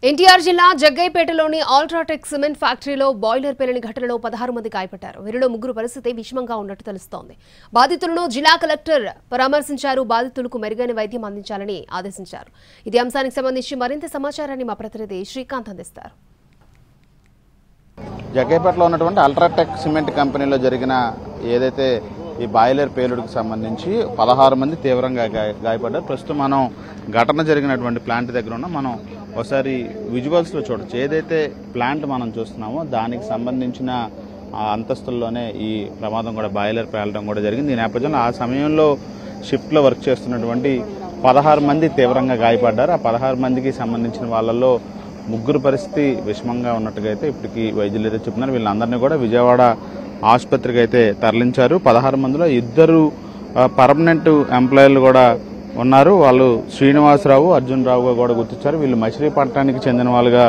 ఎన్టీఆర్ జిల్లా జగ్గైపేటలోని UltraTech cement ఫ్యాక్టరీలో boiler పేలిన ఘటనలో 16 మంది గాయపడ్డారు. వీరిలో 3 పరిస్థితి విషమంగా ఉన్నట్టు తెలుస్తోంది. బాధితులను జిల్లా కలెక్టర్ పరామర్శించారు. బాధితులకు మెరుగైన వైద్యం అందించాలని ఆదేశించారు. ఇదే అంశానికి సంబంధించి మరింత సమాచారాన్ని మా ప్రతినిధి శ్రీకాంత్ అందిస్తారు. జగ్గైపేటలో ఉన్నటువంటి అల్ట్రాటెక్ సిమెంట్ కంపెనీలో జరిగిన ఏదైతే ఈ బాయిలర్ పేలుడుకు సంబంధించి 16 మంది తీవ్రంగా గాయపడ్డారు. ప్రస్తుతం మనం ఘటన జరిగినటువంటి ప్లాంట్ దగ్గర ఉన్నాం. మనం ఒకసారి విజువల్స్లో చూడొచ్చు. ఏదైతే ప్లాంట్ మనం చూస్తున్నామో దానికి సంబంధించిన అంతస్తుల్లోనే ఈ ప్రమాదం కూడా బాయిలర్ పేలడం కూడా జరిగింది. ఈ నేపథ్యంలో ఆ సమయంలో షిఫ్ట్లో వర్క్ చేస్తున్నటువంటి 16 మంది తీవ్రంగా గాయపడ్డారు. ఆ 16 మందికి సంబంధించిన వాళ్ళల్లో 3 పరిస్థితి విషమంగా ఉన్నట్టుగా అయితే ఇప్పటికీ వైద్యులు అయితే చెప్తున్నారు. వీళ్ళందరినీ కూడా విజయవాడ ఆసుపత్రికి అయితే తరలించారు. 16 మందిలో 2 పర్మనెంట్ ఎంప్లాయీలు కూడా ఉన్నారు. వాళ్ళు శ్రీనివాసరావు, అర్జున్ రావుగా కూడా గుర్తించారు. వీళ్ళు మచిలీపట్నానికి చెందిన వాళ్ళుగా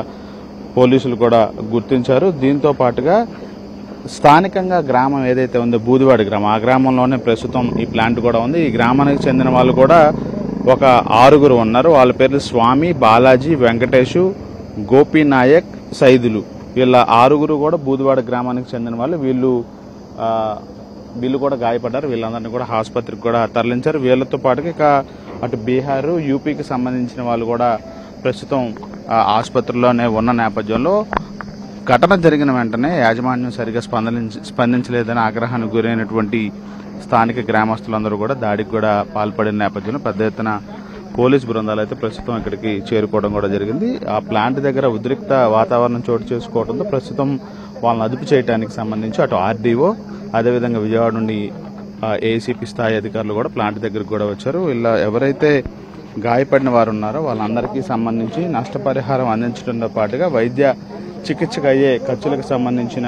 పోలీసులు కూడా గుర్తించారు. దీంతో పాటుగా స్థానికంగా గ్రామం ఏదైతే ఉందో బూదివాడి గ్రామం, ఆ గ్రామంలోనే ప్రస్తుతం ఈ ప్లాంట్ కూడా ఉంది. ఈ గ్రామానికి చెందిన వాళ్ళు కూడా ఒక 6 ఉన్నారు. వాళ్ళ పేర్లు స్వామి, బాలాజీ, వెంకటేషు, గోపీనాయక్, సైదులు. వీళ్ళ 6 కూడా బూదివాడ గ్రామానికి చెందిన వాళ్ళు. వీళ్ళు కూడా గాయపడ్డారు. వీళ్ళందరినీ కూడా ఆసుపత్రికి కూడా తరలించారు. వీళ్ళతో పాటుగా ఇక అటు బీహార్, యూపీకి సంబంధించిన వాళ్ళు కూడా ప్రస్తుతం ఆసుపత్రిలోనే ఉన్న నేపథ్యంలో ఘటన జరిగిన వెంటనే యాజమాన్యం సరిగా స్పందించలేదని ఆగ్రహానికి గురైనటువంటి స్థానిక గ్రామస్తులందరూ కూడా దాడికి కూడా పాల్పడిన నేపథ్యంలో పెద్ద ఎత్తున పోలీస్ బృందాలు అయితే ప్రస్తుతం ఇక్కడికి చేరుకోవడం కూడా జరిగింది. ఆ ప్లాంట్ దగ్గర ఉద్రిక్త వాతావరణం చోటు చేసుకోవడంతో ప్రస్తుతం వాళ్ళని అదుపు చేయడానికి సంబంధించి అటు ఆర్డీఓ, అదేవిధంగా విజయవాడ నుండి ఏసీపీ స్థాయి అధికారులు కూడా ప్లాంట్ దగ్గరకు కూడా వచ్చారు. ఇలా ఎవరైతే గాయపడిన వారు ఉన్నారో వాళ్ళందరికీ సంబంధించి నష్టపరిహారం అందించడంతో పాటుగా వైద్య చికిత్సకు అయ్యే ఖర్చులకు సంబంధించిన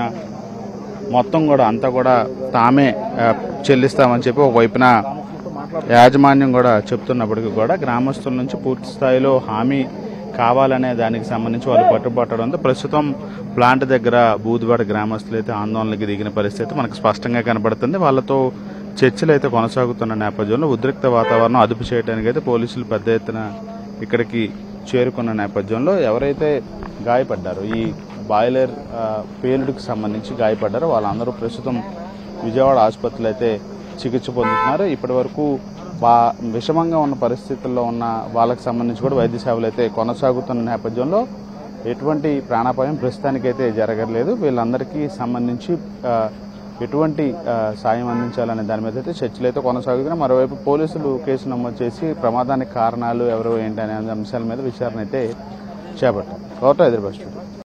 మొత్తం కూడా అంతా కూడా తామే చెల్లిస్తామని చెప్పి ఒకవైపున యాజమాన్యం కూడా చెప్తున్నప్పటికీ కూడా గ్రామస్తుల నుంచి పూర్తి స్థాయిలో హామీ కావాలనే దానికి సంబంధించి వాళ్ళు పట్టుబట్టడంతో ప్రస్తుతం ప్లాంట్ దగ్గర బూదివాడ గ్రామస్తులు అయితే ఆందోళనకి దిగిన పరిస్థితి మనకు స్పష్టంగా కనబడుతుంది. వాళ్ళతో చర్చలు అయితే కొనసాగుతున్న నేపథ్యంలో ఉద్రిక్త వాతావరణం అదుపు చేయడానికి అయితే పోలీసులు పెద్ద ఎత్తున ఇక్కడికి చేరుకున్న నేపథ్యంలో ఎవరైతే గాయపడ్డారో ఈ బాయిలర్ పేలుడుకు సంబంధించి గాయపడ్డారో వాళ్ళందరూ ప్రస్తుతం విజయవాడ ఆసుపత్రిలో అయితే చికిత్స పొందుతున్నారు. ఇప్పటి వరకు విషమంగా ఉన్న పరిస్థితుల్లో ఉన్న వాళ్ళకి సంబంధించి కూడా వైద్య సేవలు అయితే కొనసాగుతున్న నేపథ్యంలో ఎటువంటి ప్రాణాపాయం ప్రస్తుతానికైతే జరగలేదు. వీళ్ళందరికీ సంబంధించి ఎటువంటి సాయం అందించాలనే దాని మీద అయితే చర్చలు అయితే కొనసాగుతున్నాయి. మరోవైపు పోలీసులు కేసు నమోదు చేసి ప్రమాదానికి కారణాలు ఎవరు ఏంటి అనే అంశాల మీద విచారణ అయితే చేపట్టారు. హైదరాబాద్ స్టూడియో.